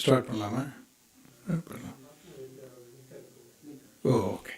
Start பண்ணலாமா? பண்ணலாம். ஓ, okay.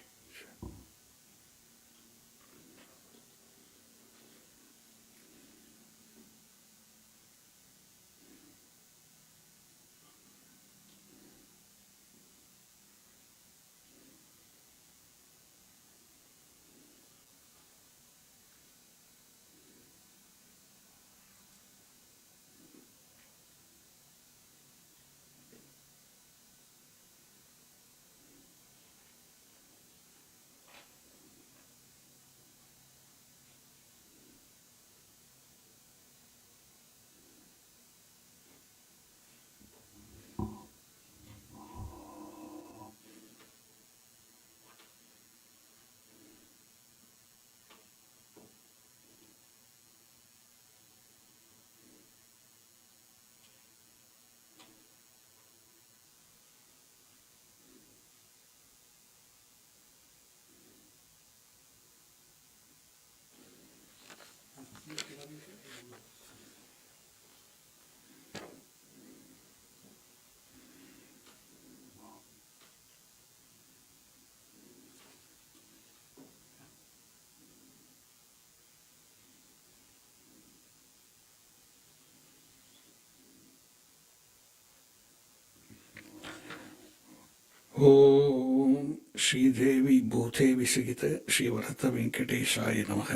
ஓம் ஸ்ரீதேவி பூதேவி சகித ஸ்ரீ வரத வெங்கடேஷாய நமக.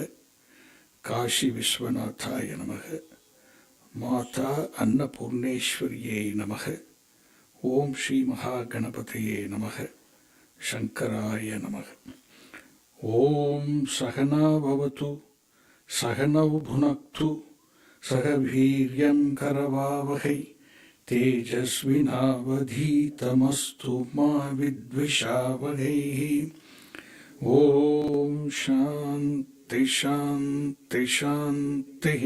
காஷி விஸ்வநாதாய நமக. மாதா அன்னபூர்ணேஸ்வரியே நமக. ஓம் ஸ்ரீ மகாகணபதியே நமக. சங்கராய நமக. ஓம் சகனா பவது சகனௌ புனக்து சக வீர்யம் கரவாவகை तेजस्विनावधीतमस्तु मा विद्विषावहैः. ॐ शान्ति शान्ति शान्तिः.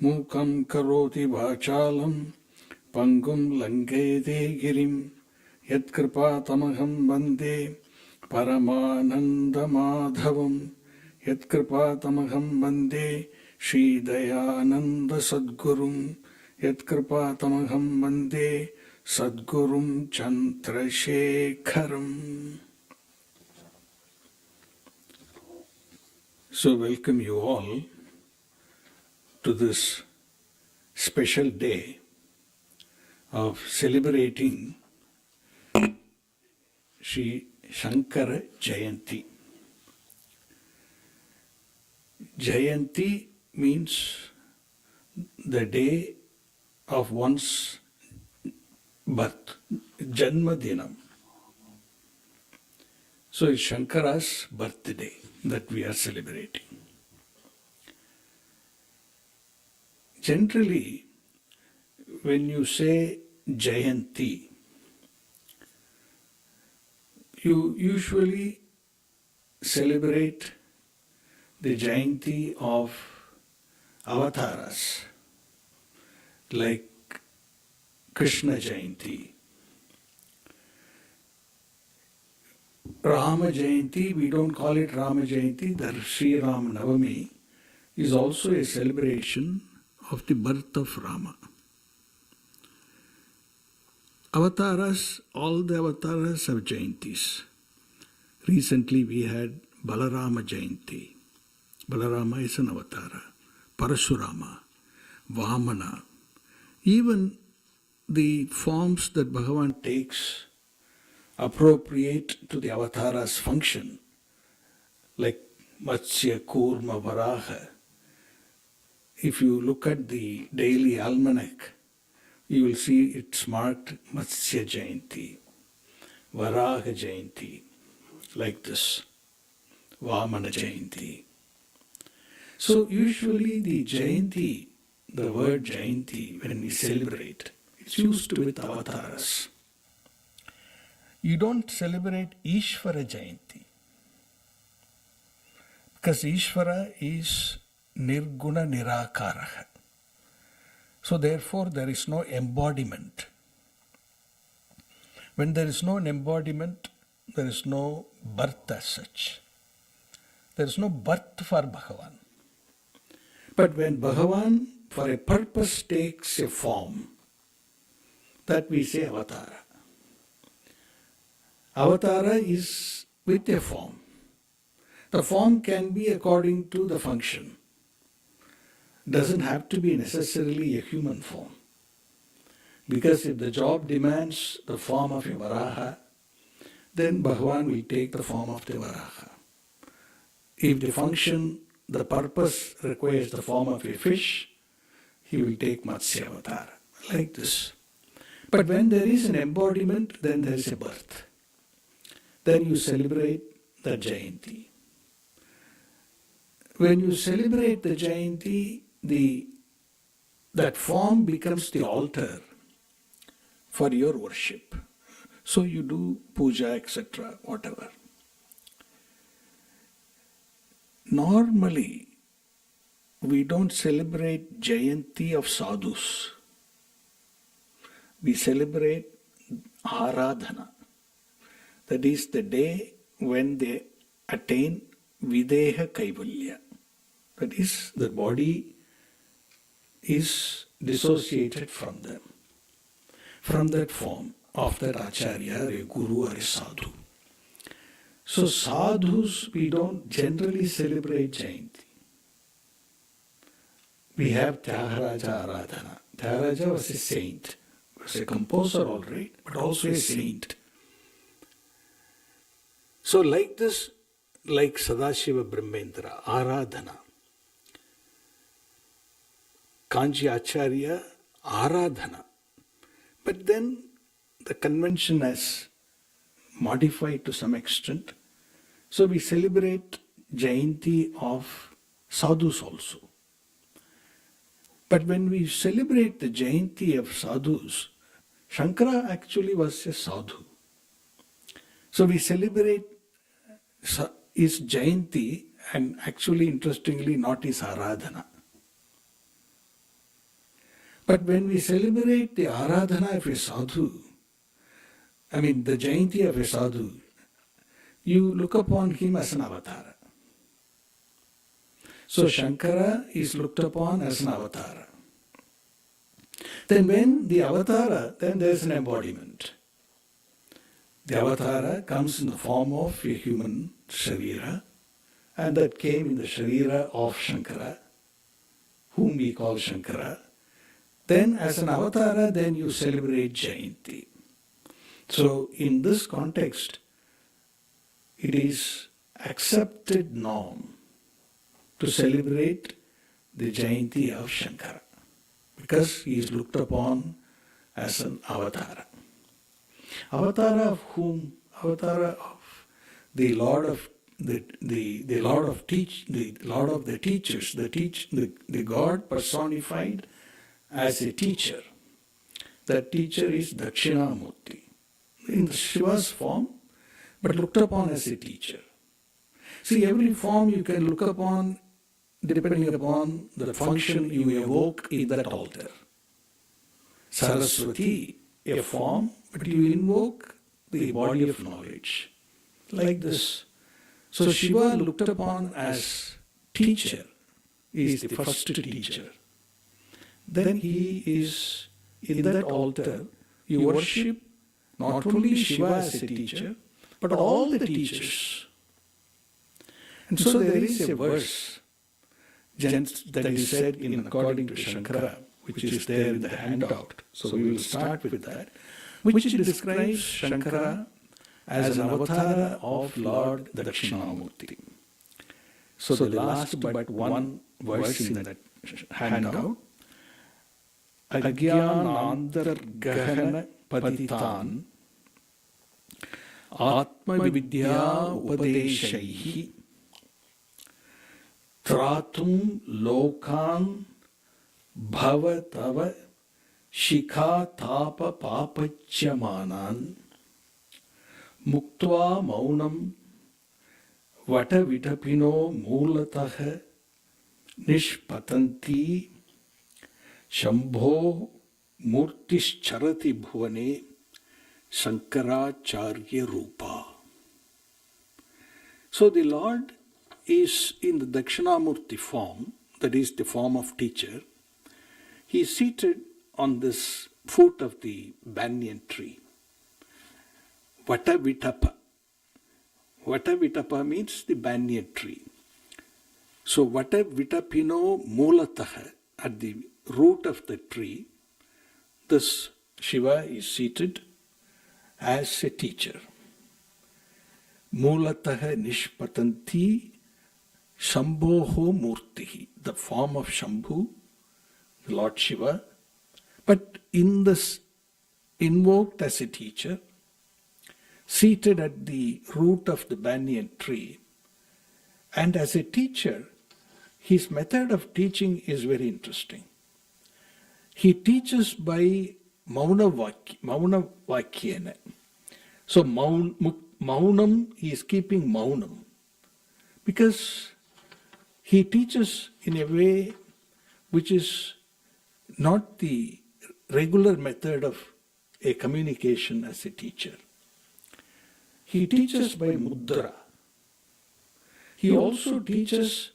मूकं करोति वाचालं पङ्गुं लङ्घयते गिरिं यत्कृपातमहं वन्दे परमानन्दमाधवं. यत्कृपातमहं वन्दे श्रीदयानन्दसद्गुरुं. यत्कृपातमहं वन्दे सद्गुरुं चन्द्रशेखरम्. So welcome you all to this special day of celebrating Sri Shankara Jayanthi. Jayanti means the day of one's birth, Janma Dinam. So it's Shankara's birthday that we are celebrating. Generally, when you say Jayanti, you usually celebrate the Jayanti of avatars, like Krishna Jayanti, Rama Jayanti. We don't call it Rama Jayanti. The Sri Ram Navami is also a celebration of the birth of Rama. Avatars, all the avatars have Jayantis. Recently we had Balarama Jayanti. Balarama is an avatara. Parashurama, Vamana. Even the forms that Bhagavan takes appropriate to the avatara's function, like Matsya, Kurma, Varaha. If you look at the daily almanac, you will see it's marked Matsya Jayanti, Varaha Jayanti, like this, Vamana Jayanti. So usually the Jayanti, the word Jayanti, when we celebrate, it's used with avatars. You don't celebrate Ishvara Jayanti, because Ishvara is Nirguna Nirakaraha. So therefore there is no embodiment. When there is no embodiment, there is no birth as such. There is no birth for Bhagavan. But when Bhagavan for a purpose takes a form, that we say avatara. Avatara is with a form. The form can be according to the function. Doesn't have to be necessarily a human form. Because if the job demands the form of a Varaha, then Bhagavan will take the form of the Varaha. If the function, the purpose requires the form of a fish, he will take Matsya Avatara, like this. But when there is an embodiment, then there is a birth. Then you celebrate the Jayanti. When you celebrate the Jayanti, that form becomes the altar for your worship. So you do puja, etc., whatever. Normally, we don't celebrate Jayanti of sadhus. We celebrate Aradhana. That is the day when they attain Videha Kaivalya. That is, the body is dissociated from them, from that form of that Acharya, a Guru or a Sadhu. So sadhus, we don't generally celebrate Jayanti. We have Tyagaraja Aradhana. Tyagaraja was a saint, was a composer all right, but also a saint. So like this, like Sadashiva Brahmendra, Aradhana, Kanchi Acharya, Aradhana. But then the convention has modified to some extent. So we celebrate Jayanti of sadhus also. But when we celebrate the Jayanti of sadhus, Shankara actually was a sadhu. So we celebrate his Jayanti and actually interestingly not his Aradhana. But when we celebrate the Aradhana of a sadhu, the Jayanti of a sadhu, you look upon him as an avatara. So Shankara is looked upon as an avatara. Then when the avatara, then there is an embodiment. The avatara comes in the form of a human sharira, and that came in the sharira of Shankara, whom we call Shankara. Then as an avatara, then you celebrate Jayanti. So in this context, it is accepted norm to celebrate the Jayanti of Shankara, because he is looked upon as an avatara. Avatara of whom? Avatara of the Lord of the Lord of the teachers, the God personified as a teacher. That teacher is Dakshinamurti, in the Shiva's form, but looked upon as a teacher. See, every form you can look upon depending upon the function you evoke in that altar. Saraswati, a form, but you invoke the body of knowledge, like this. So Shiva looked upon as teacher, is the first teacher. Then he is in that altar, you worship not only Shiva as a teacher, but all the teachers. And so there is a verse that is said in according to Shankara, which is there in the handout. So we will start with that, which describes Shankara as an avatara of Lord Dakshinamurti. So the last but one verse in that handout, Agyanandargahana patitan Atmavidya upadeshaihi Tratum lokan bhavatava shikha tapa papachyamanan muktva maunam vatavitapino moolatah nishpatanti shambho murtischarati bhuvane Shankaracharya Rupa. So the Lord is in the Dakshinamurti form, that is the form of teacher. He is seated on this foot of the banyan tree. Vata Vitapa. Vata Vitapa means the banyan tree. So Vata Vitapino Mulataha, at the root of the tree, this Shiva is seated as a teacher. Mulataha Nishpatanti Shambhoho Murtihi, the form of Shambhu, the Lord Shiva, but in this invoked as a teacher, seated at the root of the banyan tree. And as a teacher, his method of teaching is very interesting. He teaches by Mauna Vakyena. So Maunam, he is keeping Maunam. Because he teaches in a way which is not the regular method of a communication as a teacher. He teaches by mudra. He also teaches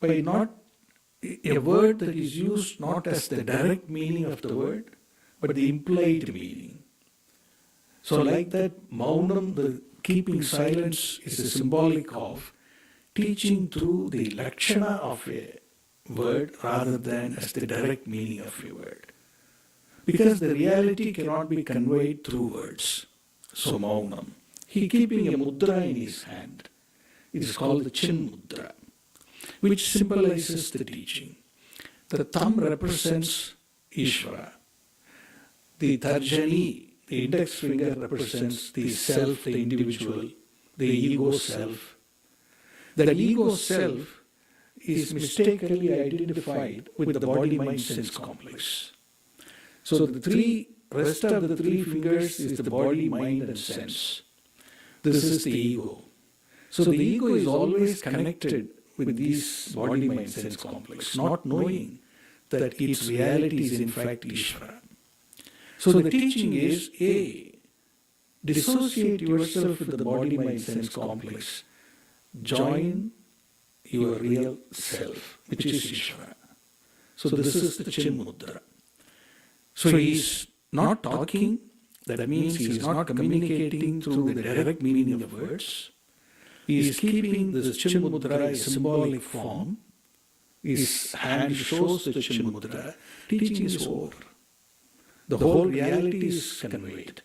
by not a word that is used not as the direct meaning of the word, but the implied meaning. So like that, Maunam, the keeping silence, is a symbolic of teaching through the lakshana of a word rather than as the direct meaning of a word. Because the reality cannot be conveyed through words. So Maunam. He keeping a mudra in his hand. It is called the chin mudra, which symbolizes the teaching. The thumb represents Ishvara. The tarjani, the index finger, represents the self, the individual, the ego self. That ego self is mistakenly identified with the body-mind-sense complex. So the rest of the three fingers is the body, mind and sense. This is the ego. So the ego is always connected with these body, mind, sense complex, not knowing that its reality is in fact Ishvara. So the teaching is, dissociate yourself with the body, mind, sense complex. Join your real self, which is Ishvara. So this is the chin mudra. So he is not talking, that means he is not communicating through the direct meaning of words. He is keeping this chin mudra a symbolic form. His hand shows the chin mudra. Teaching is over. The whole reality is conveyed.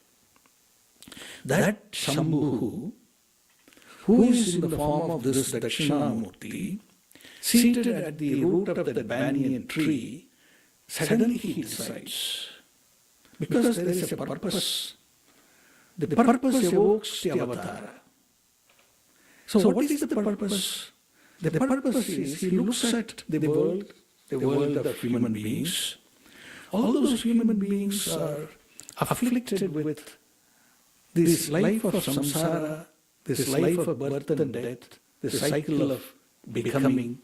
That Shambhu, who is in the form of this Dakshinamurti, seated at the root of the banyan tree, suddenly he decides. Because there is a purpose. The purpose evokes the avatara. So what is the purpose? The purpose is he looks at the world of human beings. All those human beings are afflicted with this life of samsara, this life of birth and death, this cycle of becoming.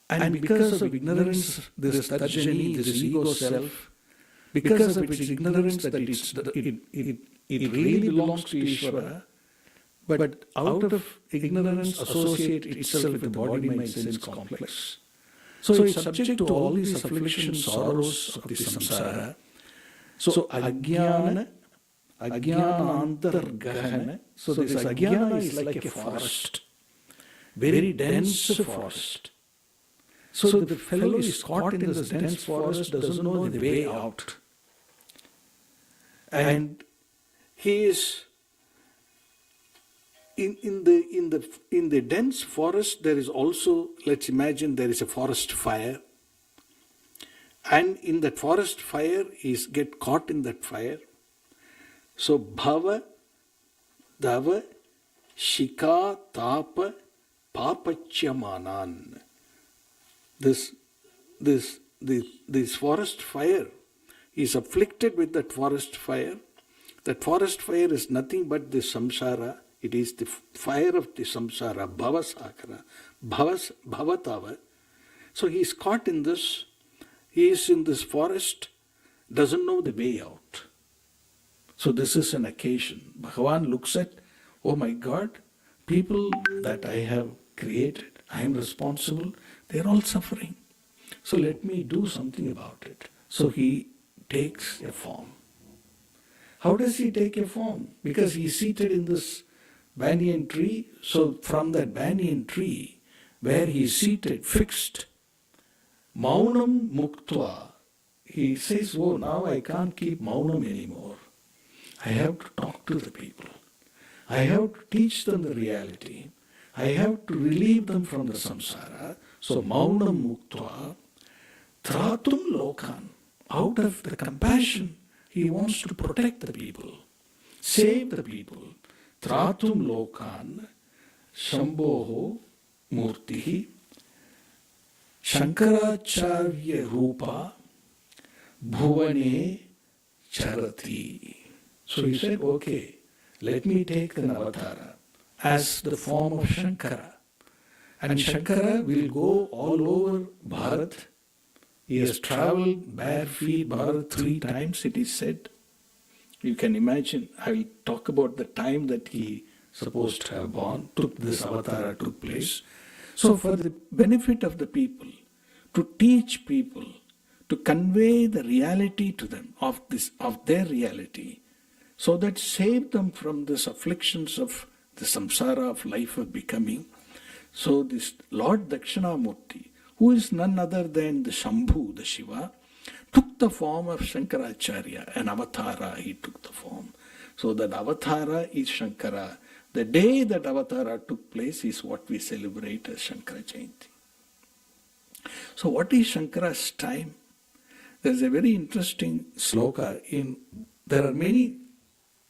And because of ignorance, this tarjani, this ego self, because of its ignorance that it really belongs to Ishvara, but out of ignorance associate itself with the body, mind, sense complex. So it's subject to all these afflictions, sorrows of the samsara. So ajnana, ajnanantargahana. So this ajnana is like a forest, very dense forest. So the fellow is caught in this dense forest, doesn't know the way out. And he is in the dense forest. There is also, let's imagine there is a forest fire, and in that forest fire he get caught in that fire. So bhava, dava, shika, tapa, papachyamanan. This forest fire is afflicted with that forest fire. That forest fire is nothing but the samsara. It is the fire of the samsara, bhavasakara, bhavatava. So he is caught in this. He is in this forest, doesn't know the way out. So this is an occasion. Bhagavan looks at, oh my God, people that I have created, I am responsible, they are all suffering. So let me do something about it. So he takes a form. How does he take a form? Because he's seated in this banyan tree. So from that banyan tree, where he's seated, fixed, Maunam Muktva, he says, oh, now I can't keep Maunam anymore. I have to talk to the people. I have to teach them the reality. I have to relieve them from the samsara. So Maunam Muktva, Tratum Lokan, out of the compassion, he wants to protect the people, save the people. Tratum Lokan, Shambhoho Murtihi, Shankaracharya Rupa, Bhuvane Charati. So he said, okay, let me take an avatara as the form of Shankara. And Shankara will go all over Bharat. He has traveled bare feet Bharat 3 times, it is said. You can imagine, I will talk about the time that he supposed to have born, this avatara took place. So for the benefit of the people, to teach people, to convey the reality to them of their reality, so that save them from these afflictions of the samsara of life of becoming. So this Lord Dakshinamurti, who is none other than the Shambhu, the Shiva, took the form of Shankaracharya, an avatara he took the form. So that avatara is Shankara. The day that avatara took place is what we celebrate as Shankara Jayanthi. So what is Shankara's time? There is a very interesting sloka. There are many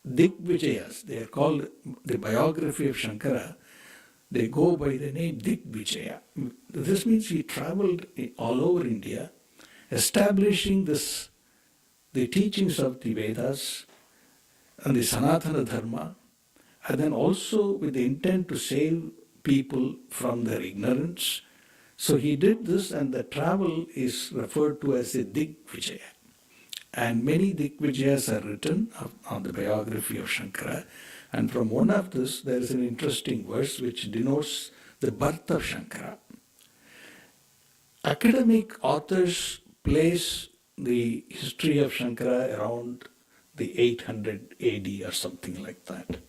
Digvijayas. They are called the biography of Shankara. They go by the name Digvijaya. This means he traveled all over India, establishing the teachings of the Vedas and the Sanatana Dharma, and then also with the intent to save people from their ignorance. So he did this, and the travel is referred to as a Digvijaya. And many Digvijayas are written on the biography of Shankara. And from one of this, there is an interesting verse which denotes the birth of Shankara. Academic authors place the history of Shankara around the 800 AD or something like that.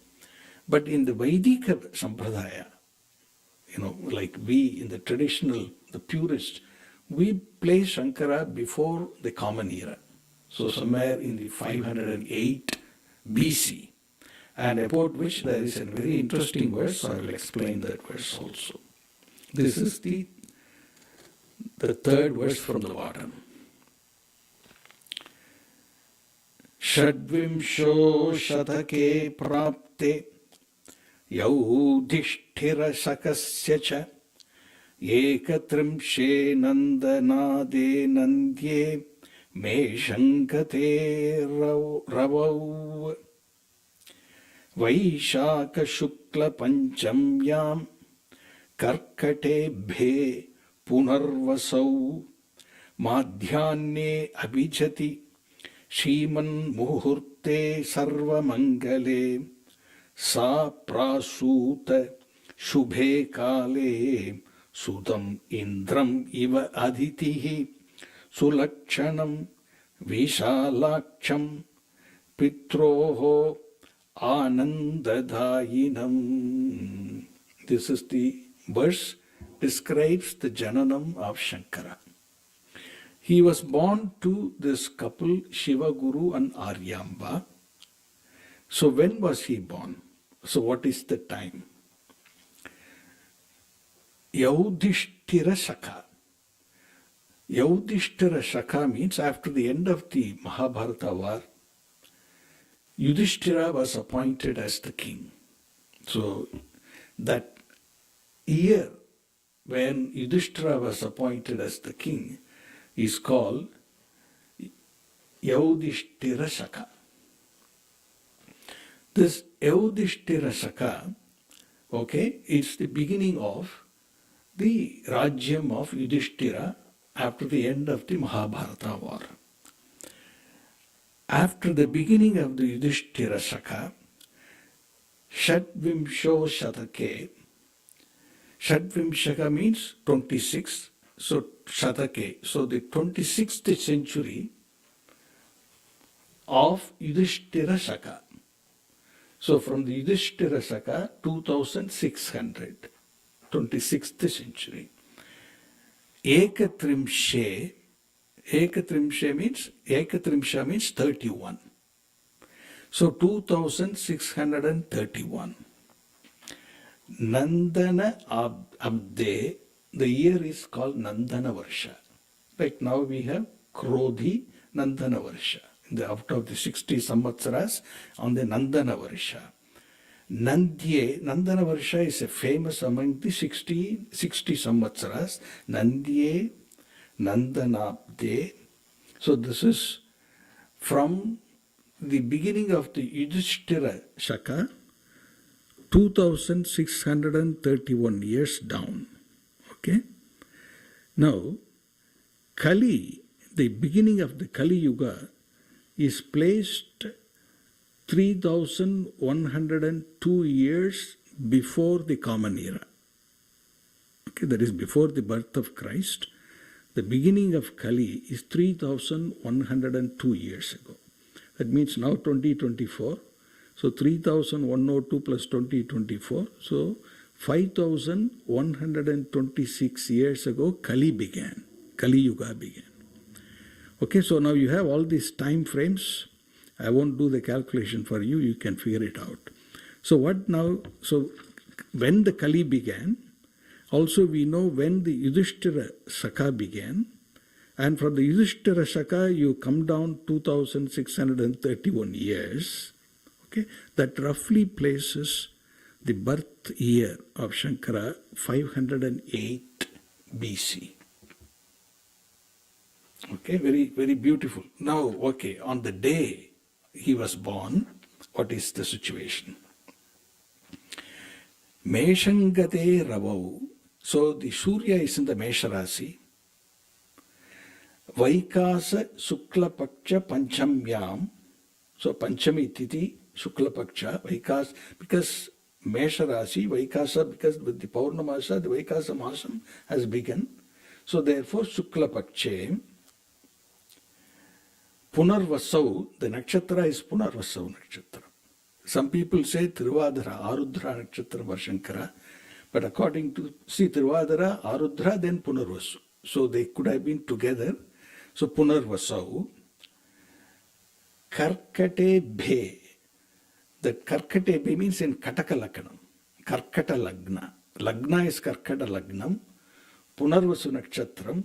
But in the Vaidika Sampradaya, like we in the traditional, the purist, we place Shankara before the Common Era. So somewhere in the 508 BC. And about which there is a very interesting verse, so I will explain that verse also. This is the third verse from the bottom. Shadvimsho Shatake Prapte Yaudhishthira Sakasya Cha Ekatrimshe Nandanade Nandye Me Shankate Ravau Vaishaka Shukla Panchamyam Karkate Bhe Punarvasau Madhyane Abhijati Shiman Muhurte Sarva Mangale Sa Prasuta Shubhe Kale Sudam Indram Iva Aditihi Sulakshanam Vishalaksham Pitroho Anandadayinam. This is the verse describes the Jananam of Shankara. He was born to this couple, Shiva Guru and Aryamba. So when was he born? So what is the time? Yaudhishthira Shaka. Yaudhishthira Shaka means after the end of the Mahabharata war, Yudhishthira was appointed as the king. So that year when Yudhishthira was appointed as the king is called Yaudhishthira Shaka. This Yaudhishthira Shaka, it's the beginning of the Rajyam of Yudhishthira after the end of the Mahabharata war. After the beginning of the Yudhishthira Shaka, Shadvimsho Shatake, Shadvimshaka means 26, so Shatake, so the 26th century, of Yudhishthira Shaka. So from the Yudhishthira Shaka, 2600, 26th century. Ekatrimshe means 31. So 2631. Nandana Abde, the year is called Nandana Varsha. Like now we have Krodhi Nandana Varsha. Out of the 60 Samvatsaras on the Nandana Varsha. Nandye, Nandana Varsha is a famous among the 60 Samvatsaras. Nandye, Nandanabde. So this is from the beginning of the Yudhishthira Shaka, 2631 years down. Okay. Now, Kali, the beginning of the Kali Yuga, is placed 3102 years before the Common Era. Okay, that is before the birth of Christ. The beginning of Kali is 3102 years ago. That means now 2024. So 3102 plus 2024. So 5126 years ago Kali began. Kali Yuga began. Okay, so now you have all these time frames. I won't do the calculation for you. You can figure it out. So what now? So when the Kali began, also we know when the Yudhishthira Shaka began. And from the Yudhishthira Shaka, you come down 2631 years. Okay, that roughly places the birth year of Shankara 508 BC. Okay, very, very beautiful. Now, okay, on the day he was born, what is the situation? Meshangate Ravau. So the Surya is in the Mesha Rasi. Vaikasa Suklapaksha Panchamyam. So Panchami Titi Suklapaksha, Vaikasa, because Mesha Rasi, Vaikasa, because with the Paurnamasa, the Vaikasa Masam has begun. So therefore Suklapakshe, Punarvasau, the nakshatra is Punarvasau nakshatra. Some people say Tiruvadara, Arudra nakshatra for Shankara, but according to, see Tiruvadara, Arudra, then Punarvasu. So they could have been together. So Punarvasau, Karkate Bhe. That Karkate Bhe means in Kataka Lagnam. Karkata Lagna. Lagna is Karkata Lagnam. Punarvasu Nakshatram.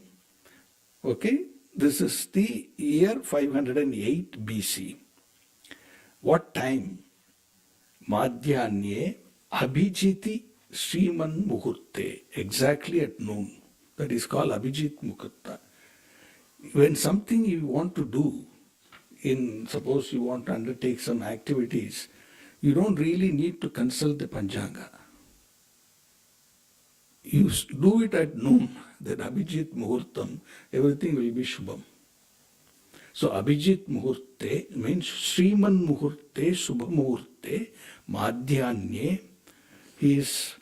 Okay, this is the year 508 BC. What time? Madhyanye Abhijiti Sriman Muhurte. Exactly at noon. That is called Abhijit Muhurta. When something you want to do, suppose you want to undertake some activities, you don't really need to consult the Panchanga. You do it at noon, then Abhijit Muhurtam, everything will be Shubham. So Abhijit Muhurte means Sriman Muhurte, Subha Muhurte, Madhyanye, he is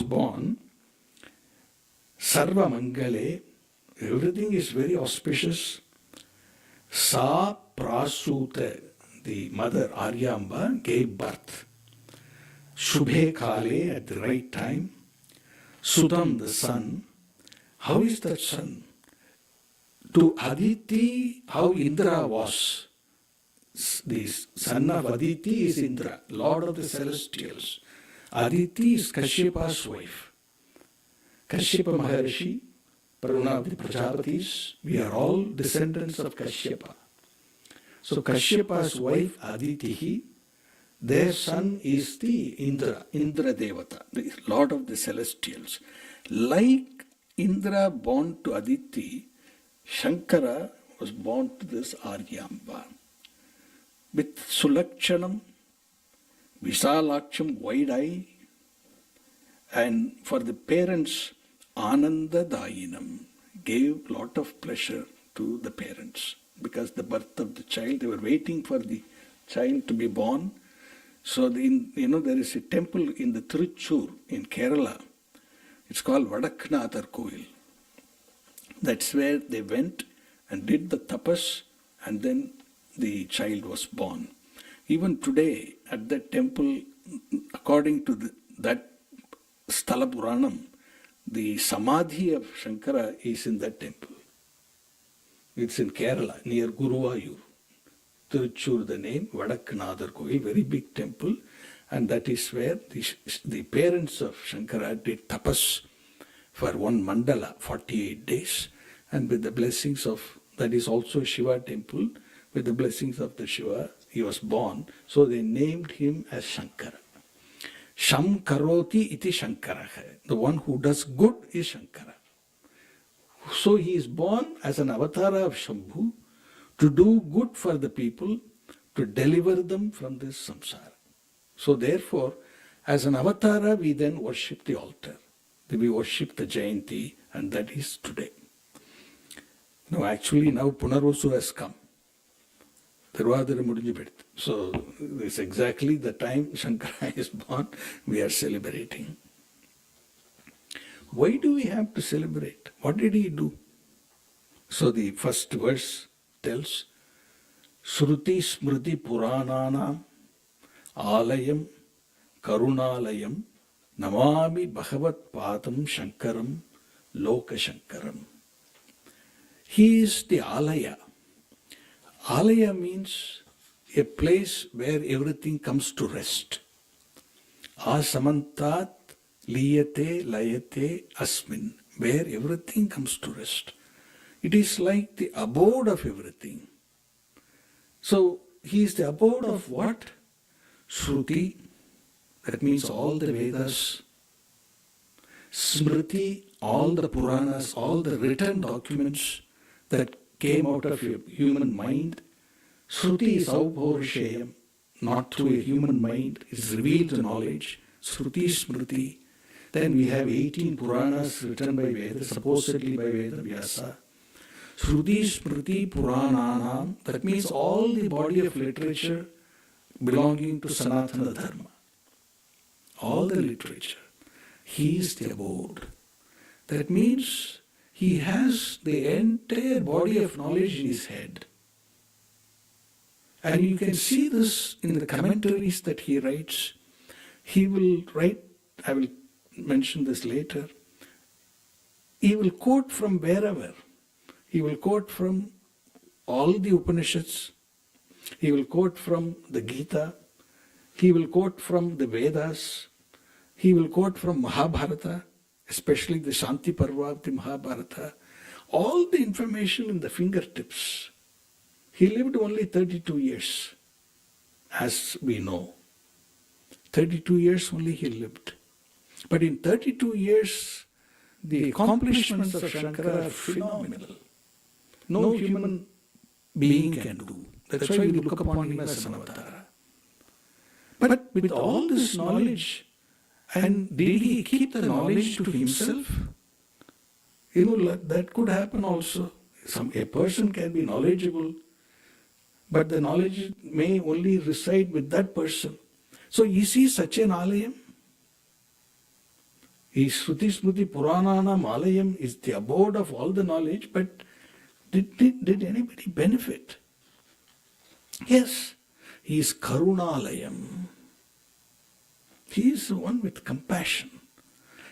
born, Sarva Mangale, everything is very auspicious. Sa Prasuta, the mother Aryamba, gave birth. Shubhe Kale, at the right time. Sudam, the son. How is that son? To Aditi, how Indra was. The son of Aditi is Indra, Lord of the Celestials. Aditi is Kashyapa's wife. Kashyapa Maharishi, one of the Prajapatis, we are all descendants of Kashyapa. So Kashyapa's wife Aditi, their son is the Indra Devata, the Lord of the Celestials. Like Indra born to Aditi, Shankara was born to this Aryamba. With Sulakshanam, Visalaksham, wide eye, and for the parents, Ananda Dayinam, gave lot of pleasure to the parents because the birth of the child, they were waiting for the child to be born. So there is a temple in the Tiruchur in Kerala. It's called Vadaknathar Koil. That's where they went and did the tapas, and then the child was born. Even today, at that temple, according to that Sthala Puranam, the Samadhi of Shankara is in that temple. It's in Kerala, near Guruvayur. Tiruchur, the name, Vadakkanadar Kovil, very big temple. And that is where the parents of Shankara did tapas for one mandala, 48 days. And with the blessings of, that is also Shiva temple, with the blessings of the Shiva, he was born. So they named him as Shankara. Sham karoti iti Shankara. The one who does good is Shankara. So he is born as an avatara of Shambhu to do good for the people, to deliver them from this samsara. So therefore, as an avatara, we then worship the altar. We worship the Jayanti, and that is today. No, actually now Punarvasu has come. So it's exactly the time Shankara is born, we are celebrating. Why do we have to celebrate? What did he do? So the first verse tells, Shruti Smriti Purananam Alayam Karunalayam Namami Bhagavat Padam Shankaram Loka Shankaram. He is the Alaya. Alaya means a place where everything comes to rest. Asamantat liyate layate asmin, where everything comes to rest. It is like the abode of everything. So he is the abode of what? Shruti, that means all the Vedas. Smriti, all the Puranas, all the written documents that came out of a human mind. Shruti is Aupaurushayam, not through a human mind, is revealed knowledge. Shruti, Smriti. Then we have 18 Puranas written by Veda, supposedly by Veda Vyasa. Shruti, Smriti, Purananam, that means all the body of literature belonging to Sanatana Dharma. All the literature. He is the abode. That means he has the entire body of knowledge in his head. And you can see this in the commentaries that he writes. He will write, I will mention this later, he will quote from wherever. He will quote from all the Upanishads. He will quote from the Gita. He will quote from the Vedas. He will quote from Mahabharata, especially the Shanti Parva of the Mahabharata. All the information in the fingertips. He lived only 32 years, as we know. 32 years only he lived. But in 32 years, the accomplishments of Shankara are phenomenal. No human being can do. That's why we look upon him as an avatara. But with all this knowledge, and did he keep the knowledge to himself? That could happen also. A person can be knowledgeable, but the knowledge may only reside with that person. So is he such an alayam? Is Shruti Smriti Purananam alayam is the abode of all the knowledge, but did anybody benefit? Yes, he is Karunalayam. He is the one with compassion.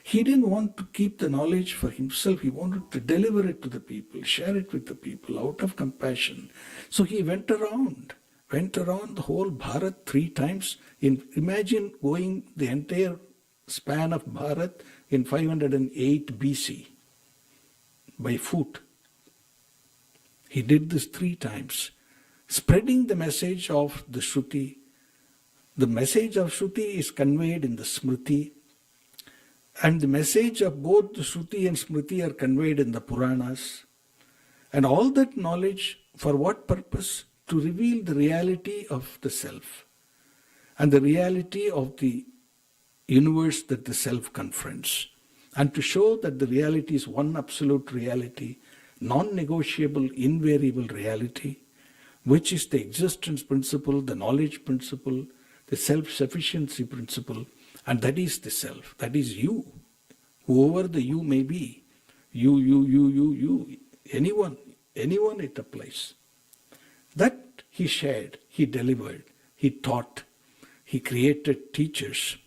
He didn't want to keep the knowledge for himself. He wanted to deliver it to the people, share it with the people out of compassion. So he went around the whole Bharat 3 times. Imagine going the entire span of Bharat in 508 BC by foot. He did this 3 times, spreading the message of the Shruti. The message of Shruti is conveyed in the Smriti, and the message of both the Shruti and Smriti are conveyed in the Puranas. And all that knowledge, for what purpose? To reveal the reality of the self and the reality of the universe that the self confronts, and to show that the reality is one absolute reality, non-negotiable, invariable reality, which is the existence principle, the knowledge principle, the self-sufficiency principle, and that is the self, that is you, whoever the you may be, you, anyone it applies. That he shared, he delivered, he taught, he created teachers.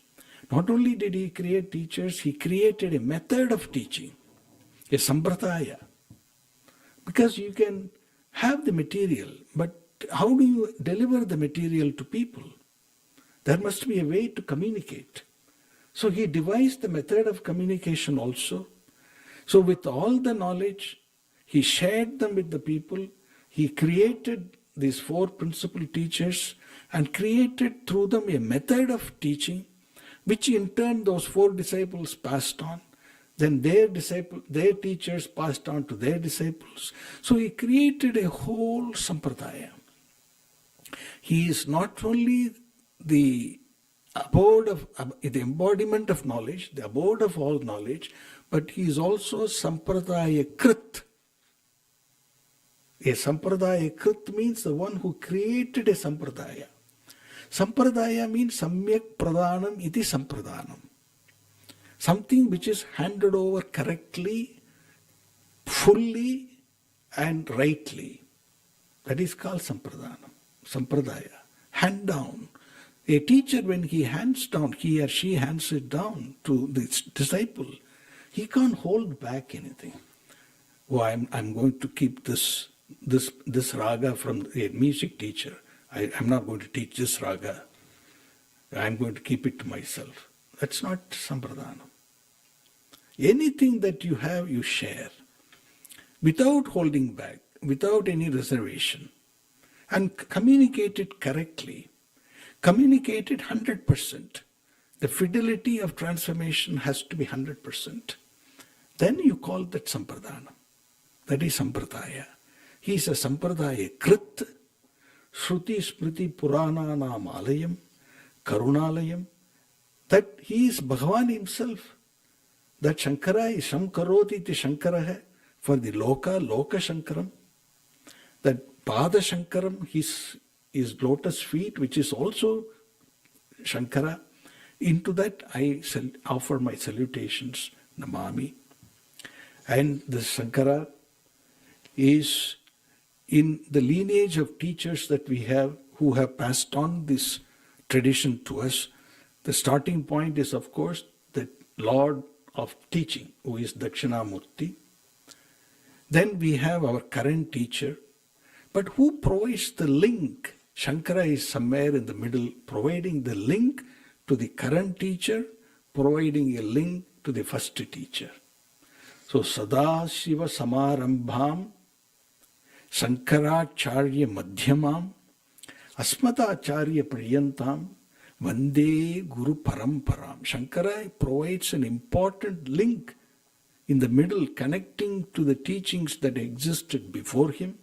Not only did he create teachers, he created a method of teaching, a sampradaya. Because you can have the material, but how do you deliver the material to people? There must be a way to communicate. So he devised the method of communication also. So with all the knowledge, he shared them with the people. He created these four principal teachers and created through them a method of teaching, which in turn those four disciples passed on. Then their teachers passed on to their disciples. So he created a whole sampradaya. He is not only the the embodiment of knowledge, the abode of all knowledge, but he is also sampradaya krit. A sampradaya krit means the one who created a sampradaya. Sampradaya means samyak pradhanam iti sampradhanam. Something which is handed over correctly, fully and rightly. That is called sampradhanam, sampradaya. Hand down. A teacher, when he hands down, he or she hands it down to the disciple, he can't hold back anything. Oh, I'm going to keep this raga from a music teacher. I'm not going to teach this raga. I'm going to keep it to myself. That's not sampradhanam. Anything that you have, you share. Without holding back, without any reservation. And communicate it correctly. Communicate it 100%. The fidelity of transformation has to be 100%. Then you call that sampradhanam. That is sampradaya. He is a sampradaya krit, shruti smriti purana nam alayam, karunalayam. That he is Bhagavan himself. That Shankara is Shamkaroti iti Shankara for the Loka Shankaram. That Pada Shankaram, his lotus feet, which is also Shankara. Into that I offer my salutations, Namami. And the Shankara is in the lineage of teachers that we have who have passed on this tradition to us. The starting point is, of course, the Lord of teaching, who is Dakshinamurti. Then we have our current teacher. But who provides the link? Shankara is somewhere in the middle, providing the link to the current teacher, providing a link to the first teacher. So, Sadashiva Samarambham, Shankaracharya Madhyamam, Asmatacharya Priyantam, Vande Guru Paramparam. Shankara provides an important link in the middle, connecting to the teachings that existed before him.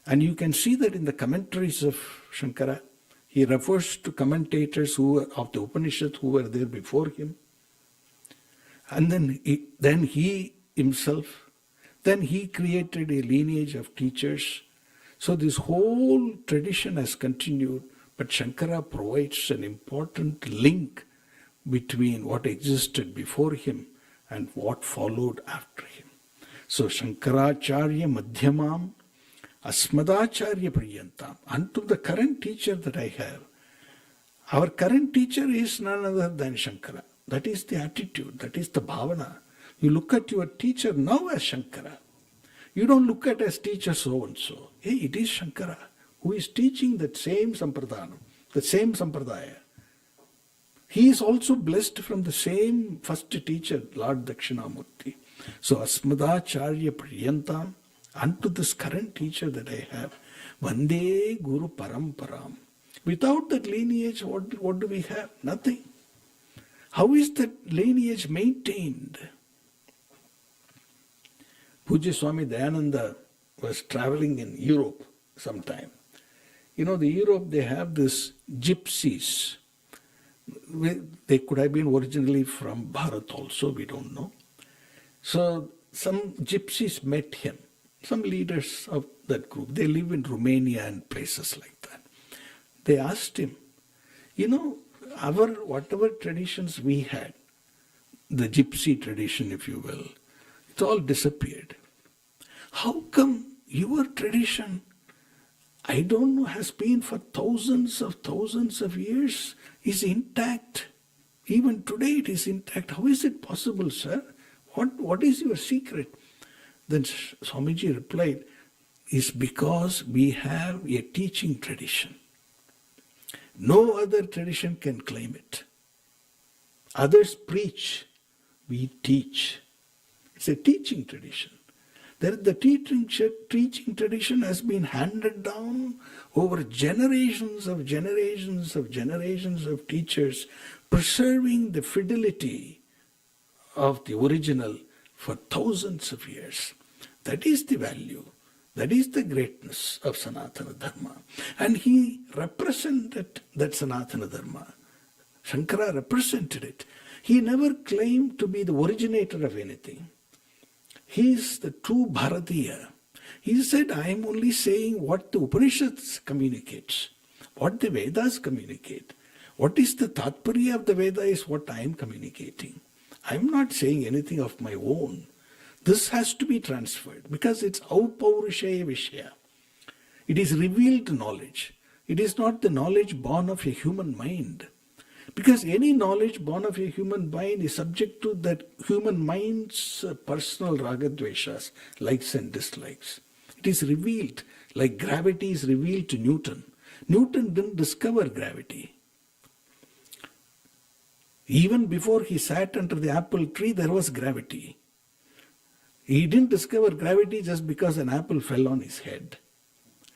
And you can see that in the commentaries of Shankara. He refers to commentators of the Upanishads who were there before him. And then he himself, then he created a lineage of teachers. So this whole tradition has continued, but Shankara provides an important link between what existed before him and what followed after him. So Shankaracharya Madhyamam, Asmadacharya Priyantam, unto the current teacher that I have. Our current teacher is none other than Shankara. That is the attitude, that is the bhavana. You look at your teacher now as Shankara. You don't look at as teacher so-and-so. Hey, it is Shankara who is teaching that same sampradhanam, the same sampradaya. He is also blessed from the same first teacher, Lord Dakshinamurti. So, Asmadacharya Priyantam, unto this current teacher that I have, Vande Guru Paramparam. Without that lineage, what do we have? Nothing. How is that lineage maintained? Pujya Swami Dayananda was traveling in Europe sometime. You know, the Europe, they have this gypsies. They could have been originally from Bharat also, we don't know. So some gypsies met him, some leaders of that group. They live in Romania and places like that. They asked him, you know, whatever traditions we had, the gypsy tradition, if you will, it's all disappeared. How come your tradition I don't know, has been for thousands of years, is intact. Even today it is intact. How is it possible, sir? What is your secret? Then Swamiji replied, is because we have a teaching tradition. No other tradition can claim it. Others preach, we teach. It's a teaching tradition. The teaching tradition has been handed down over generations of teachers, preserving the fidelity of the original for thousands of years. That is the value. That is the greatness of Sanatana Dharma. And he represented that Sanatana Dharma. Shankara represented it. He never claimed to be the originator of anything. He is the true Bharatiya. He said, I am only saying what the Upanishads communicates, what the Vedas communicate. What is the Tatparya of the Veda is what I am communicating. I am not saying anything of my own. This has to be transferred because it's aupaurishaya vishaya. It is revealed knowledge. It is not the knowledge born of a human mind. Because any knowledge born of a human mind is subject to that human mind's personal ragadveshas, likes and dislikes. It is revealed, like gravity is revealed to Newton. Newton didn't discover gravity. Even before he sat under the apple tree, there was gravity. He didn't discover gravity just because an apple fell on his head.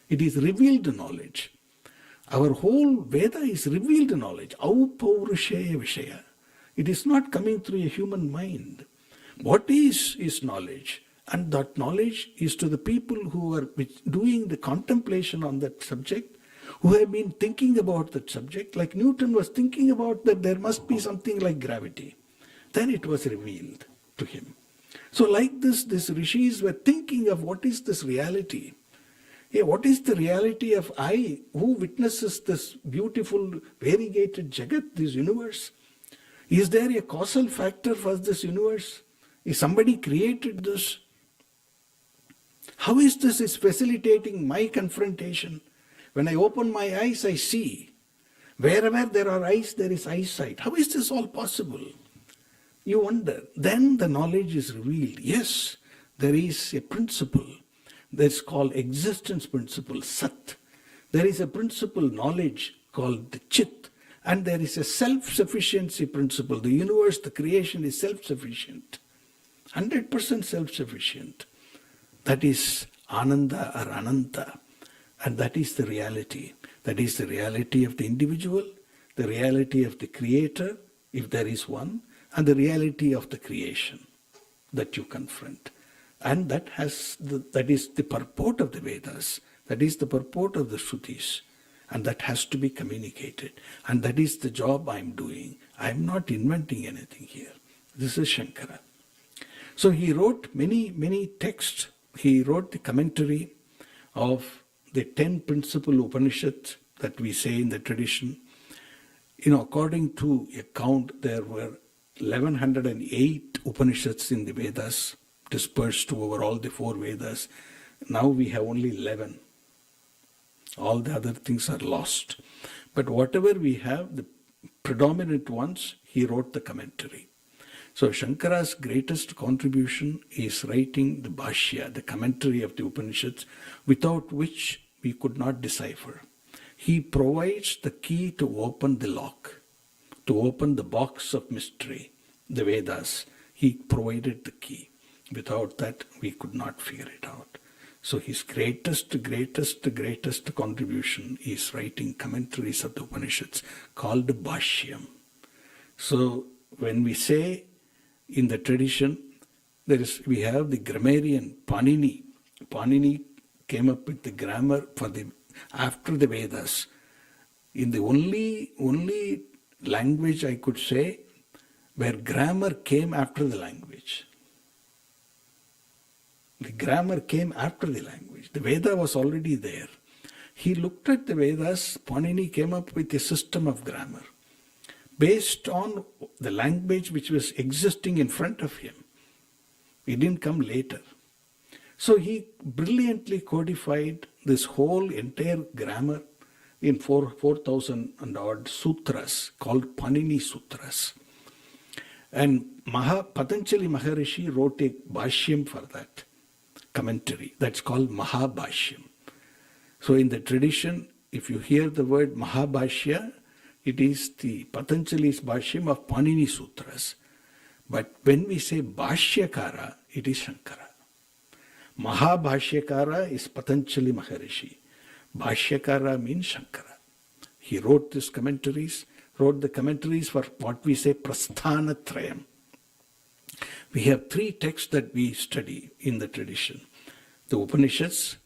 It is revealed knowledge. Our whole Veda is revealed knowledge. Aupaurishaya vishaya. It is not coming through a human mind. What is knowledge? And that knowledge is to the people who are doing the contemplation on that subject, who have been thinking about that subject, like Newton was thinking about that there must be something like gravity. Then it was revealed to him. So like this, these rishis were thinking of what is this reality. Hey, what is the reality of I, who witnesses this beautiful, variegated Jagat, this universe? Is there a causal factor for this universe? Is somebody created this? How is this is facilitating my confrontation? When I open my eyes, I see. Wherever there are eyes, there is eyesight. How is this all possible? You wonder. Then the knowledge is revealed. Yes, there is a principle that's called existence principle, Sat. There is a principle, knowledge, called the Chit. And there is a self-sufficiency principle. The universe, the creation is self-sufficient. 100% self-sufficient. That is Ananda or Ananta. And that is the reality. That is the reality of the individual, the reality of the creator, if there is one, and the reality of the creation that you confront. And that is the purport of the Vedas. That is the purport of the Shrutis. And that has to be communicated. And that is the job I am doing. I am not inventing anything here. This is Shankara. So he wrote many texts. He wrote the commentary of the 10 principal Upanishads that we say in the tradition. According to a count, there were 1108 Upanishads in the Vedas, dispersed over all the 4 Vedas. Now we have only 11. All the other things are lost. But whatever we have, the predominant ones, he wrote the commentary. So Shankara's greatest contribution is writing the Bhashya, the commentary of the Upanishads, without which we could not decipher. He provides the key to open the lock, to open the box of mystery, the Vedas. He provided the key. Without that, we could not figure it out. So his greatest contribution is writing commentaries of the Upanishads called Bhashyam. So when we say in the tradition, we have the grammarian Panini. Panini came up with the grammar after the Vedas. In the only language I could say where grammar came after the language. The grammar came after the language. The Veda was already there. He looked at the Vedas. Panini came up with a system of grammar based on the language which was existing in front of him. It didn't come later. So he brilliantly codified this whole entire grammar in 4,000 and odd sutras called Panini Sutras. And Patanjali Maharishi wrote a bhashyam for that commentary. That's called Mahabhashyam. So in the tradition, if you hear the word Mahabhashya, it is the Patanjali's bhashyam of Panini Sutras. But when we say Bhashyakara, it is Shankara. Mahabhashyakara is Patanjali Maharishi. Bhashyakara means Shankara. He wrote the commentaries for what we say Prasthanatrayam. We have three texts that we study in the tradition. The Upanishads,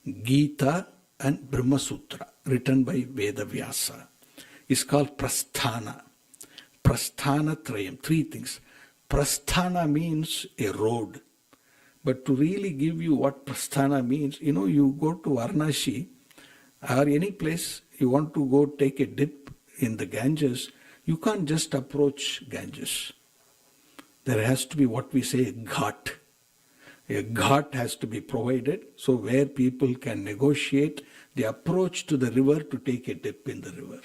Gita and Brahma Sutra, written by Vedavyasa, is called Prasthana. Prasthanatrayam, three things. Prasthana means a road. But to really give you what Prasthana means, you go to Varanasi or any place, you want to go take a dip in the Ganges, you can't just approach Ganges. There has to be what we say a ghat. A ghat has to be provided, so where people can negotiate the approach to the river to take a dip in the river.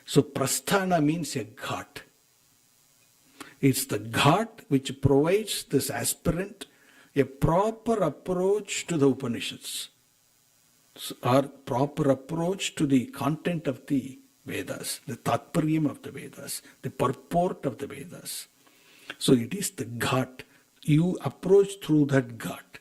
So Prasthana means a ghat. It's the ghat which provides this aspirant a proper approach to the Upanishads, or proper approach to the content of the Vedas, the Tatparyam of the Vedas, the purport of the Vedas. So it is the ghat. You approach through that ghat.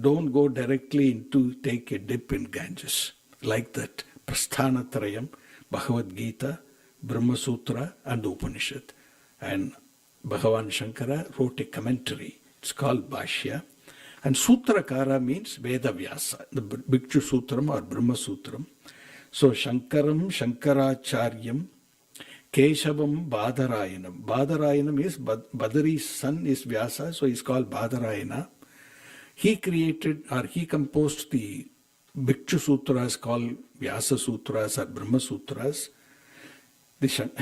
Don't go directly into take a dip in Ganges. Like that, Prasthanatrayam, Bhagavad Gita, Brahma Sutra and the Upanishad. And Bhagavan Shankara wrote a commentary. It's called Bhashya. And Sutrakara means Vedavyasa, the Bhikshu Sutram or Brahma Sutram. So Shankaram, Shankaracharyam, Keshavam, Badarayanam. Badarayanam is Badari's son is Vyasa, so he's called Badarayana. He created or he composed the Bhikshu Sutras called Vyasa Sutras or Brahma Sutras.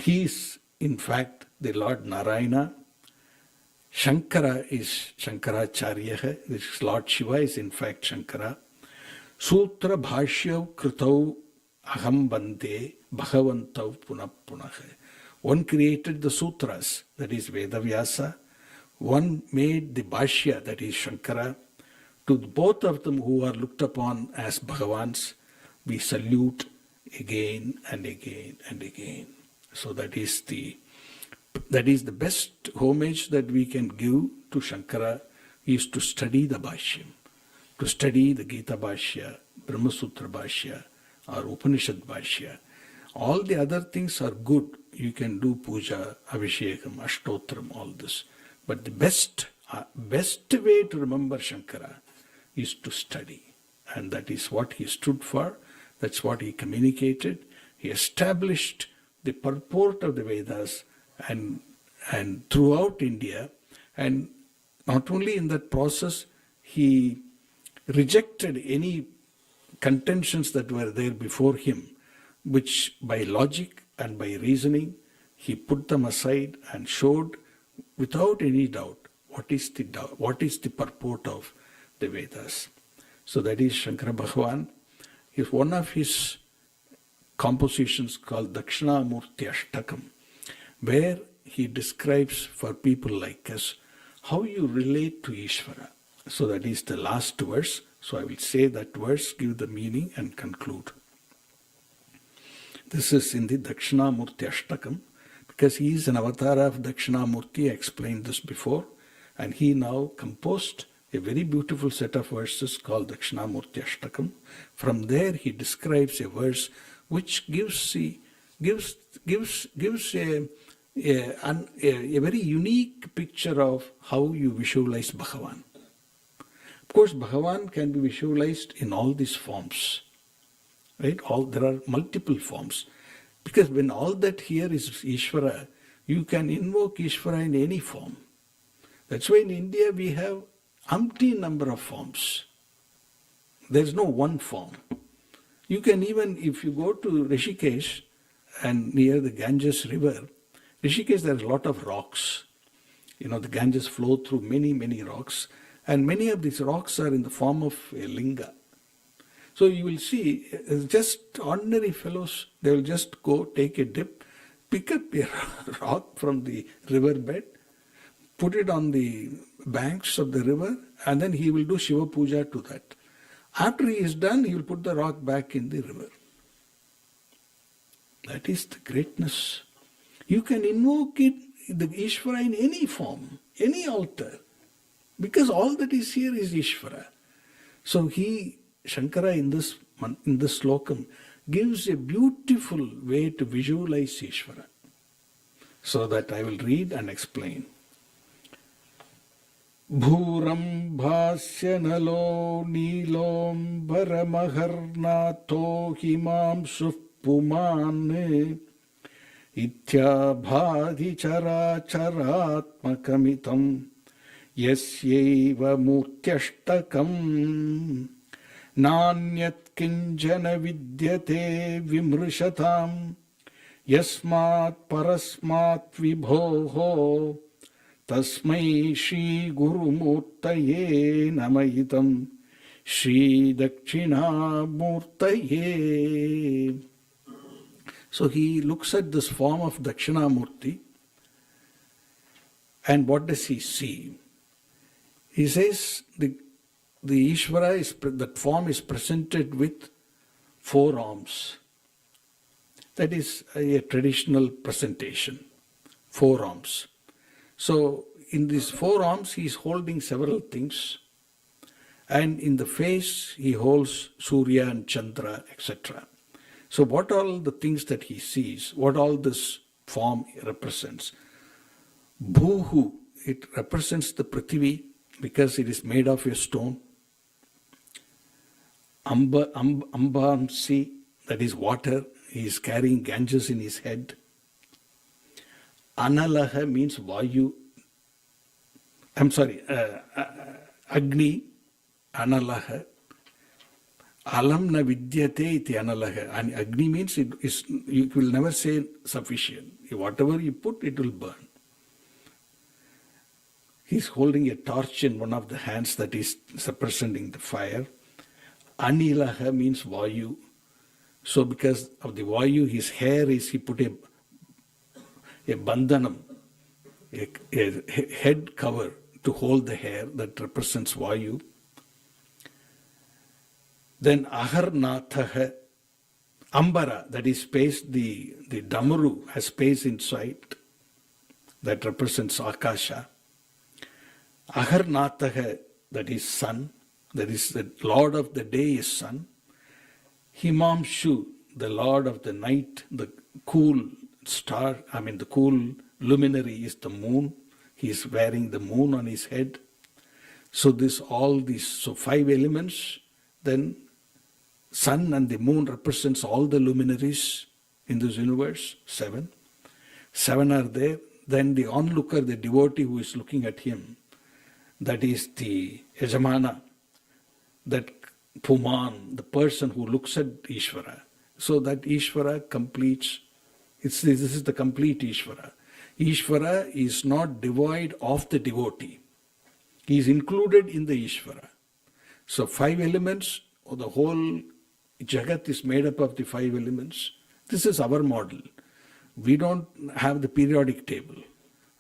He is in fact the Lord Narayana. Shankara is Shankaracharya, this Lord Shiva is in fact Shankara. Sutra Bhashyav Krutau Aham Bande Bhagavantav Punah Punah. One created the sutras, that is Vedavyasa. One made the Bhashya, that is Shankara. To both of them who are looked upon as Bhagavans, we salute again and again and again. So that is the best homage that we can give to Shankara is to study the Bhashyam, to study the Gita Bhashya, Brahma Sutra Bhashya or Upanishad Bhashya. All the other things are good. You can do puja, abhishekam, ashtotram, all this. But the best way to remember Shankara is to study. And that is what he stood for. That's what he communicated. He established the purport of the Vedas and throughout India, and not only in that process, he rejected any contentions that were there before him, which by logic and by reasoning, he put them aside and showed without any doubt what is the purport of the Vedas. So that is Shankara Bhagavan. Is one of his compositions called Dakshinamurti Ashtakam, where he describes for people like us how you relate to Ishvara. So that is the last verse. So I will say that verse, give the meaning and conclude. This is in the Dakshinamurti Ashtakam, because he is an avatar of Dakshinamurti. I explained this before, and he now composed a very beautiful set of verses called Dakshinamurti Ashtakam. From there he describes a verse which gives a very unique picture of how you visualize Bhagavan. Of course, Bhagavan can be visualized in all these forms. Right? There are multiple forms. Because when all that here is Ishvara, you can invoke Ishvara in any form. That's why in India we have umpteen number of forms. There's no one form. You can even, if you go to Rishikesh and near the Ganges river, Rishikesh, there's a lot of rocks. The Ganges flow through many, many rocks. And many of these rocks are in the form of a linga. So you will see just ordinary fellows, they will just go take a dip, pick up a rock from the riverbed, put it on the banks of the river, and then he will do Shiva Puja to that. After he is done, he will put the rock back in the river. That is the greatness. You can invoke it, the Ishvara, in any form, any altar, because all that is here is Ishvara. So Shankara in this slokam gives a beautiful way to visualize Ishvara. So that I will read and explain. Bhuram bhasya nalo nilom varamaharnato himam supuman itya bhadi chara charatmakamitam yasyeva murtyashtakam nanyat kinjana vidyate vimrishatam yasmat parasmat vibhoho tasmai Shri Gurumurtaye namayitam Shri Dakshinamurtaye. So he looks at this form of Dakshinamurti, and what does he see? He says the Ishvara, that form is presented with 4 arms. That is a traditional presentation, 4 arms. So in these 4 arms he is holding several things, and in the face he holds Surya and Chandra, etc. So what are all the things that he sees? What all this form represents? Bhuhu, it represents the Prithvi because it is made of a stone. Ambamsi, that is water, he is carrying Ganges in his head. Analaha means Vayu. Agni, Analaha. Alam na vidyate iti analaha. And Agni means you will never say sufficient. Whatever you put, it will burn. He is holding a torch in one of the hands that is representing the fire. Anilaha means Vayu. So because of the Vayu, his hair is, he put a bandhanam, a head cover to hold the hair that represents Vayu. Then Aharnathaha, Ambara, that is space, the Damaru has space inside, that represents Akasha. Aharnathaha, that is sun, that is the Lord of the day is sun. Himamshu, the Lord of the night, the cool star, the cool luminary is the moon. He is wearing the moon on his head. So 5 elements, then sun and the moon represents all the luminaries in this universe, 7. 7 are there. Then the onlooker, the devotee who is looking at him, that is the Yajamana, that Puman, the person who looks at Ishvara. So that Ishvara completes, this is the complete Ishvara. Ishvara is not devoid of the devotee. He is included in the Ishvara. So 5 elements, or the whole Jagat is made up of the 5 elements. This is our model. We don't have the periodic table.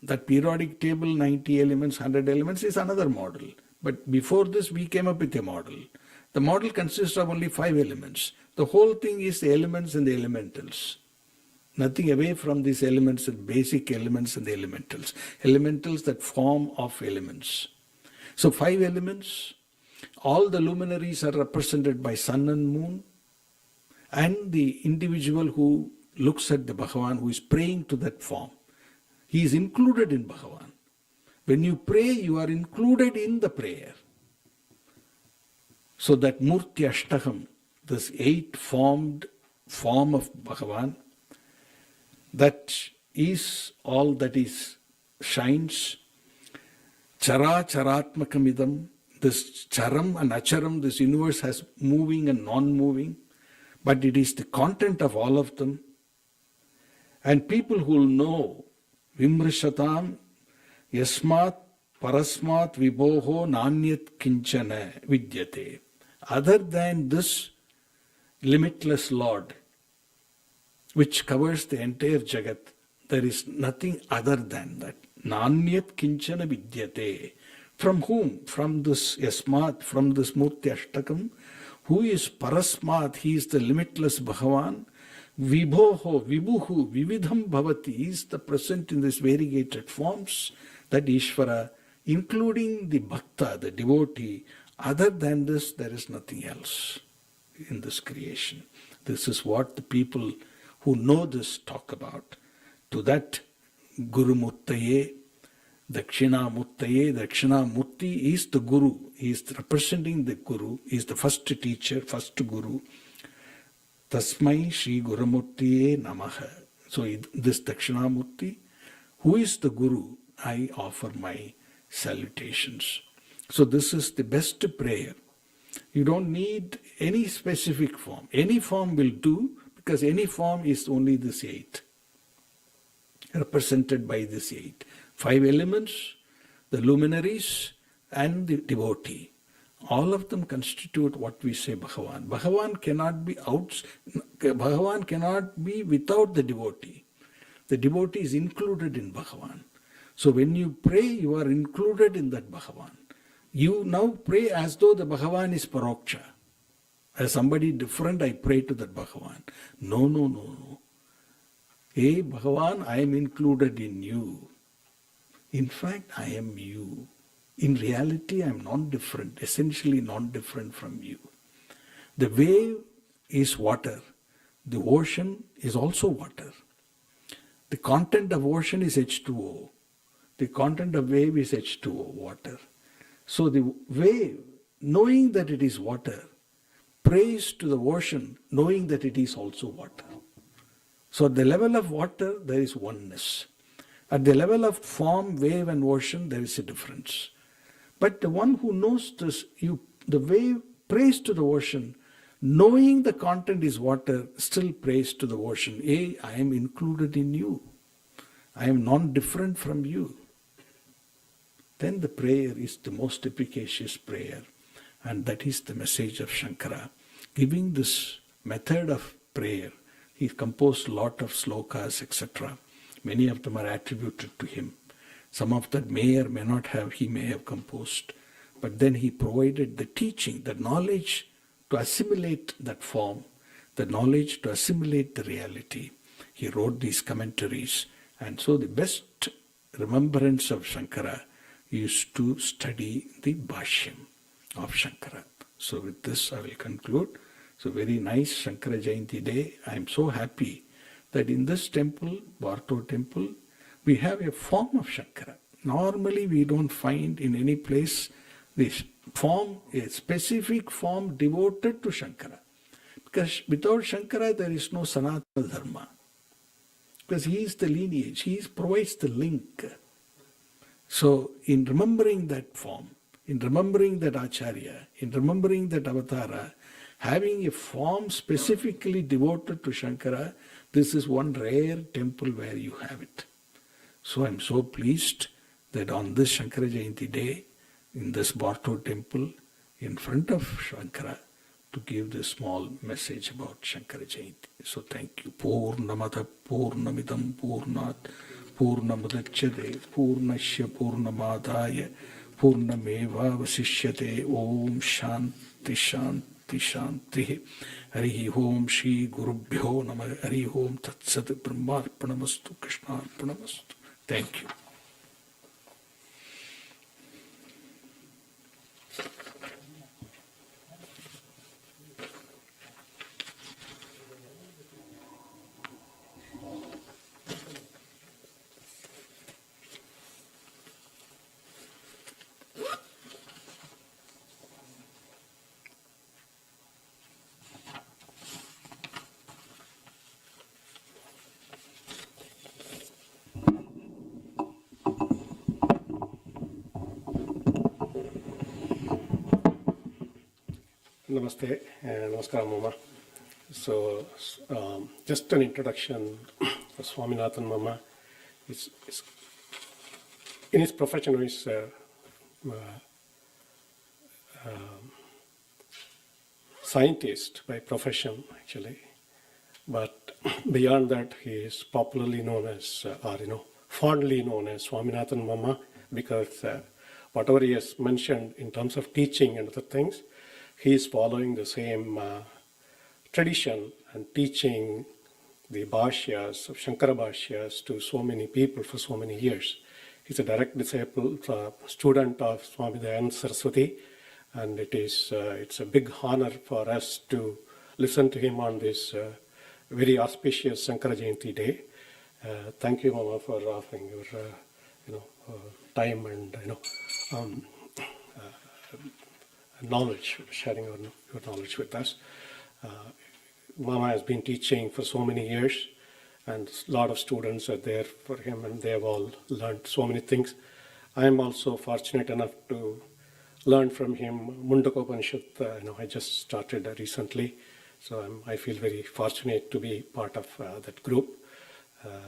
That periodic table, 90 elements, 100 elements, is another model. But before this, we came up with a model. The model consists of only 5 elements. The whole thing is the elements and the elementals. Nothing away from these elements, and basic elements and the elementals. Elementals that form of elements. So 5 elements, all the luminaries are represented by sun and moon, and the individual who looks at the Bhagavan, who is praying to that form. He is included in Bhagavan. When you pray, you are included in the prayer. So that Murti Ashtakam, this 8-formed form of Bhagavan, that is all that is shines. Chara charatmakamidam, this charam and acharam, this universe has moving and non-moving, but it is the content of all of them. And people who will know Vimrishatam, Yasmat parasmat vibhoho nanyat kinchana vidyate. Other than this limitless Lord, which covers the entire Jagat, there is nothing other than that. Nanyat kinchana vidyate. From whom? From this Yasmat, from this Murti Ashtakam. Who is Parasmat? He is the limitless Bhagavan. Vibhoho, Vibhuhu, Vividham Bhavati. He is the present in these variegated forms. That Ishvara, including the Bhakta, the devotee. Other than this, there is nothing else in this creation. This is what the people who know this talk about. To that Guru Murtaye, Dakshina Murti is the Guru. He is representing the Guru. He is the first teacher, first Guru. Tasmai Shri Guru Murtiye Namaha. So this Dakshina Murti, who is the Guru, I offer my salutations. So this is the best prayer. You don't need any specific form. Any form will do, because any form is only this 8, represented by this 8. 5 elements, the luminaries and the devotee. All of them constitute what we say Bhagavan. Bhagavan cannot be without the devotee. The devotee is included in Bhagavan. So when you pray, you are included in that Bhagavan. You now pray as though the Bhagavan is Paroksha. As somebody different, I pray to that Bhagavan. No. Hey Bhagavan, I am included in you. In fact, I am you. In reality, I am non-different, essentially non-different from you. The wave is water. The ocean is also water. The content of ocean is H2O. The content of wave is H2O, water. So the wave, knowing that it is water, prays to the ocean, knowing that it is also water. So at the level of water, there is oneness. At the level of form, wave and ocean, there is a difference. But the one who knows this, the wave prays to the ocean, knowing the content is water, still prays to the ocean. Hey, I am included in you. I am non-different from you. Then the prayer is the most efficacious prayer. And that is the message of Shankara. Giving this method of prayer, he composed a lot of slokas, etc. Many of them are attributed to him. Some of that may or may not have, he may have composed. But then he provided the teaching, the knowledge to assimilate that form, the knowledge to assimilate the reality. He wrote these commentaries. And so the best remembrance of Shankara is to study the Bhashyam of Shankara. So with this I will conclude. So very nice Shankara Jayanti day. I am so happy that in this temple, Barto temple, we have a form of Shankara. Normally we don't find in any place this form, a specific form devoted to Shankara. Because without Shankara there is no Sanatana Dharma. Because he is the lineage, he provides the link. So in remembering that form, in remembering that Acharya, in remembering that Avatara, having a form specifically devoted to Shankara, this is one rare temple where you have it. So I am so pleased that on this Shankara Jayanti day, in this Barto temple, in front of Shankara, to give this small message about Shankara Jayanti. So thank you. Purnamata Purnamidam Purnat Purnamudachyate Purnasya Purnamadaya Purnameva Vasishyate Om Shanti Shanti Shanti Hari Om Shri Gurubhyo Namah Hari Om Tat Sat Brahmarpanamastu Krishnarpanamastu. Thank you. Namaste, Namaskaram Mama. So, just an introduction for Swaminathan Mama. In his profession, he's scientist by profession, actually. But beyond that, he is popularly known as, fondly known as Swaminathan Mama, because whatever he has mentioned in terms of teaching and other things, he is following the same tradition and teaching the Bhashyas, of Shankara Bhashyas, to so many people for so many years. He's a direct disciple, student of Swami Dayananda Saraswati, and it's a big honor for us to listen to him on this very auspicious Shankara Jayanthi day. Thank you, Mama, for offering your time and knowledge, sharing your knowledge with us. Mama has been teaching for so many years, and a lot of students are there for him, and they have all learned so many things. I am also fortunate enough to learn from him Mundakopanishad. I just started recently, so I feel very fortunate to be part of that group.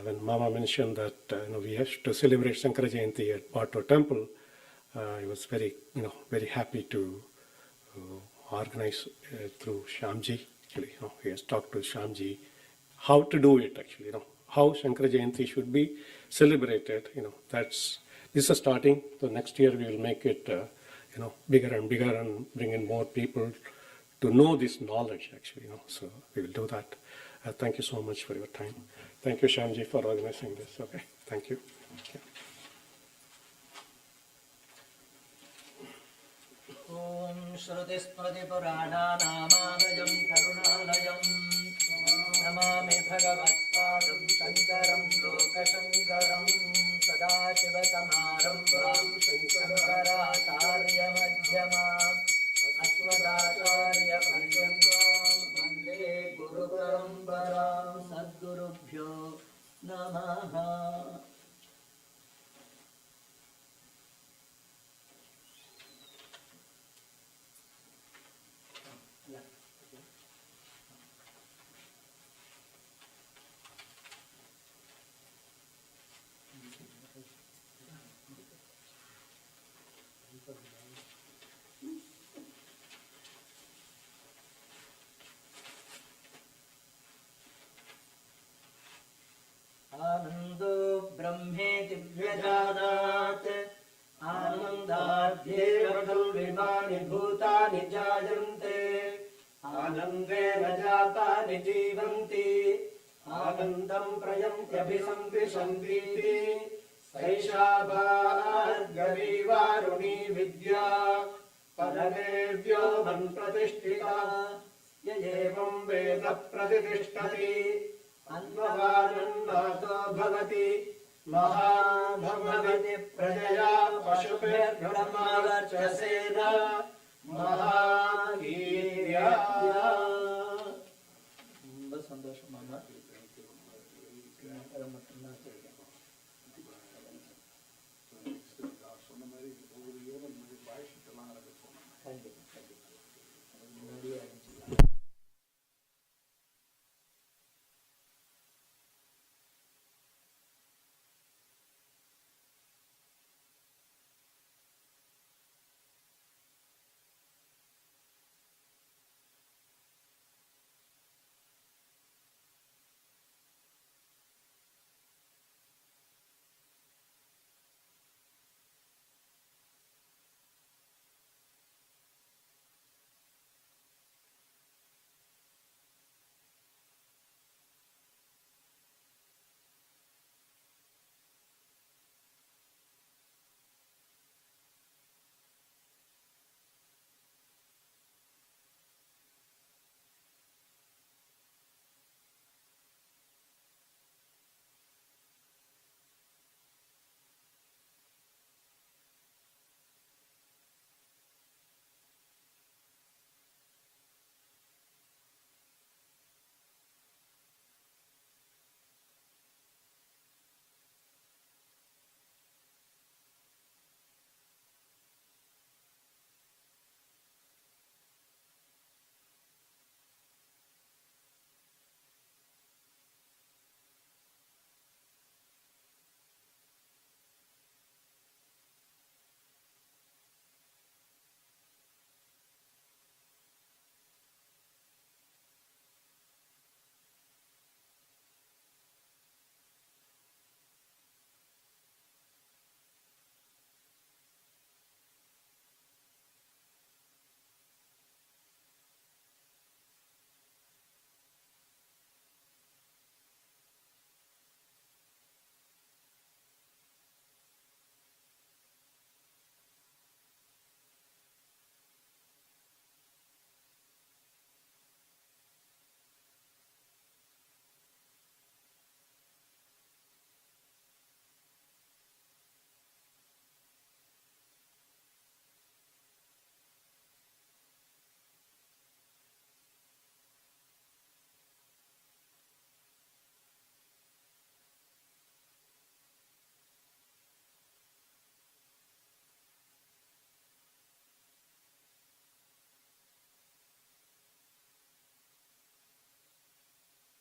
When Mama mentioned that we have to celebrate Shankara Jayanthi at Barto temple, I was very happy to organize through Shyamji. Actually, he has talked to Shyamji how to do it. Actually, how Shankara Jayanthi should be celebrated. This is a starting. So next year we will make it bigger and bigger and bring in more people to know this knowledge. Actually, so we will do that. Thank you so much for your time. Thank you, Shyamji, for organizing this. Okay, thank you. Okay. ॐ श्रुतिस्मृतिपुराणानामालयं करुणालयं नमामि भगवत्पादं शङ्करं लोकशङ्करं सदाशिवसमारम्भां शङ्कराचार्यमध्यमाम् अस्मदाचार्यपर्यन्तां वन्दे गुरुपरम्परां सद्गुरुभ्यो नमः. आनन्दो ब्रह्मेति व्यजानात् आनन्दाभ्येवखल्विमानि भूतानि जायन्ते आनन्देन जातानि जीवन्ति आनन्दं प्रयन्त्यभिसम्पिशन्तीति सैषा भार्गवीवारुणी विद्या परदेव्यो मन्प्रतिष्ठिता य एवं वेद प्रतिष्ठति अन्वगानन्नातो भवति महाभवति प्रजया पशुभिर्ब्रह्मवर्चसेन महाकीर्त्या. संतोषम मामा. Thank you.